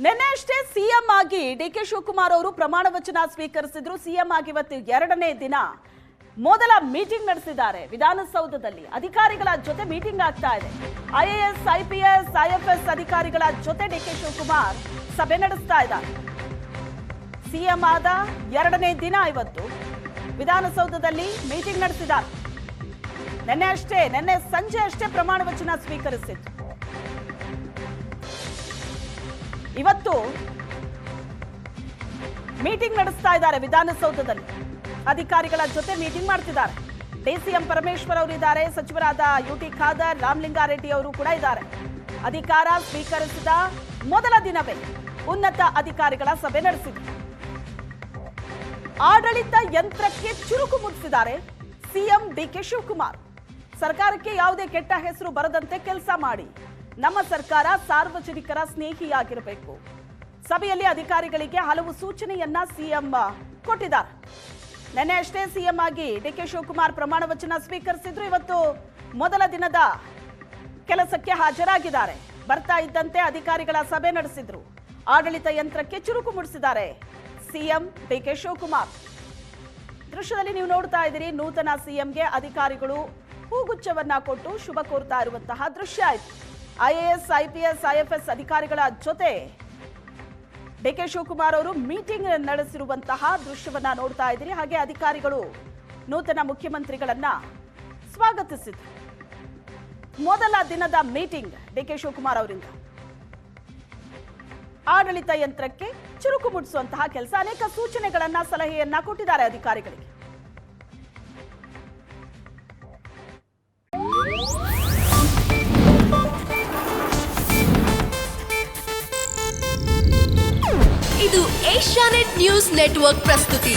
ನಿನ್ನೆ ಅಷ್ಟೇ ಸಿಎಂ ಆಗಿ ಡಿಕೆ ಶಿವಕುಮಾರ್ ಅವರು ಪ್ರಮಾಣ ವಚನ ಸ್ವೀಕರಿಸಿದ್ರು. ಸಿಎಂ ಆಗಿ ಇವತ್ತು 2ನೇ ದಿನ ಮೊದಲ ಮೀಟಿಂಗ್ ನಡೆಸಿದ್ದಾರೆ. ವಿಧಾನಸೌಧದಲ್ಲಿ ಅಧಿಕಾರಿಗಳ ಜೊತೆ ಮೀಟಿಂಗ್ ಆಗ್ತಾ ಇದೆ. IAS, IPS, IFS ಅಧಿಕಾರಿಗಳ ಜೊತೆ ಡಿಕೆ ಶಿವಕುಮಾರ್ ಸಭೆ ನಡೆಸ್ತಾ ಇದ್ದಾರೆ. ಸಿಎಂ ಆದ 2ನೇ ದಿನ ಇವತ್ತು ವಿಧಾನಸೌಧದಲ್ಲಿ ಮೀಟಿಂಗ್ ನಡೆಸಿದ್ದಾರೆ. ನಿನ್ನೆ ಸಂಜೆ ಅಷ್ಟೇ ಪ್ರಮಾಣ ವಚನ ಸ್ವೀಕರಿಸಿದ್ರು. ಇವತ್ತು ಮೀಟಿಂಗ್ ನಡೆಸ್ತಾ ಇದ್ದಾರೆ. ವಿಧಾನಸೌಧದಲ್ಲಿ ಅಧಿಕಾರಿಗಳ ಜೊತೆ ಮೀಟಿಂಗ್ ಮಾಡ್ತಿದ್ದಾರೆ. ಡಿಸಿಎಂ ಪರಮೇಶ್ವರ್ ಅವರು ಇದ್ದಾರೆ, ಸಚಿವರಾದ UT ಖಾದರ್, ರಾಮಲಿಂಗಾರೆಡ್ಡಿ ಅವರು ಕೂಡ ಇದ್ದಾರೆ. ಅಧಿಕಾರ ಸ್ವೀಕರಿಸಿದ ಮೊದಲ ದಿನವೇ ಉನ್ನತ ಅಧಿಕಾರಿಗಳ ಸಭೆ ನಡೆಸಿದರು. ಆಡಳಿತ ಯಂತ್ರಕ್ಕೆ ಚುರುಕು ಮುಟ್ಟಿಸಿದ್ದಾರೆ ಸಿಎಂ ಡಿಕೆ ಶಿವಕುಮಾರ್. ಸರ್ಕಾರಕ್ಕೆ ಯಾವುದೇ ಕೆಟ್ಟ ಹೆಸರು ಬರದಂತೆ ಕೆಲಸ ಮಾಡಿ, ನಮ್ಮ ಸರ್ಕಾರ ಸಾರ್ವಜನಿಕರ ಸ್ನೇಹಿಯಾಗಿರಬೇಕು. ಸಭೆಯಲ್ಲಿ ಅಧಿಕಾರಿಗಳಿಗೆ ಹಲವು ಸೂಚನೆಯನ್ನ ಸಿಎಂ ಕೊಟ್ಟಿದ್ದಾರೆ. ನಿನ್ನೆ ಅಷ್ಟೇ ಸಿಎಂ ಆಗಿ ಡಿಕೆ ಶಿವಕುಮಾರ್ ಪ್ರಮಾಣ ವಚನ ಸ್ವೀಕರಿಸಿದ್ರು. ಇವತ್ತು ಮೊದಲ ದಿನದ ಕೆಲಸಕ್ಕೆ ಹಾಜರಾಗಿದ್ದಾರೆ. ಬರ್ತಾ ಇದ್ದಂತೆ ಅಧಿಕಾರಿಗಳ ಸಭೆ ನಡೆಸಿದ್ರು. ಆಡಳಿತ ಯಂತ್ರಕ್ಕೆ ಚುರುಕು ಮೂಡಿಸಿದ್ದಾರೆ ಸಿಎಂ ಡಿಕೆ ಶಿವಕುಮಾರ್. ದೃಶ್ಯದಲ್ಲಿ ನೀವು ನೋಡ್ತಾ ಇದ್ದೀರಿ, ನೂತನ ಸಿಎಂಗೆ ಅಧಿಕಾರಿಗಳು ಹೂಗುಚ್ಛವನ್ನ ಕೊಟ್ಟು ಶುಭ ಕೋರ್ತಾ ಇರುವಂತಹ ದೃಶ್ಯ ಆಯಿತು. IAS, IPS, IFS ಅಧಿಕಾರಿಗಳ ಜೊತೆ ಡಿಕೆ ಶಿವಕುಮಾರ್ ಅವರು ಮೀಟಿಂಗ್ ನಡೆಸಿರುವಂತಹ ದೃಶ್ಯವನ್ನ ನೋಡ್ತಾ ಇದ್ದೀರಿ. ಹಾಗೆ ಅಧಿಕಾರಿಗಳು ನೂತನ ಮುಖ್ಯಮಂತ್ರಿಗಳನ್ನ ಸ್ವಾಗತಿಸಿದ್ರು. ಮೊದಲ ದಿನದ ಮೀಟಿಂಗ್ ಡಿಕೆ ಶಿವಕುಮಾರ್ ಅವರಿಂದ ಆಡಳಿತ ಯಂತ್ರಕ್ಕೆ ಚುರುಕು ಮುಟ್ಟಿಸುವಂತಹ ಕೆಲಸ, ಅನೇಕ ಸೂಚನೆಗಳನ್ನ ಸಲಹೆಯನ್ನ ಕೊಟ್ಟಿದ್ದಾರೆ ಅಧಿಕಾರಿಗಳಿಗೆ. ಇದು ಏಷ್ಯಾನೆಟ್ ನ್ಯೂಸ್ ನೆಟ್ವರ್ಕ್ ಪ್ರಸ್ತುತಿ.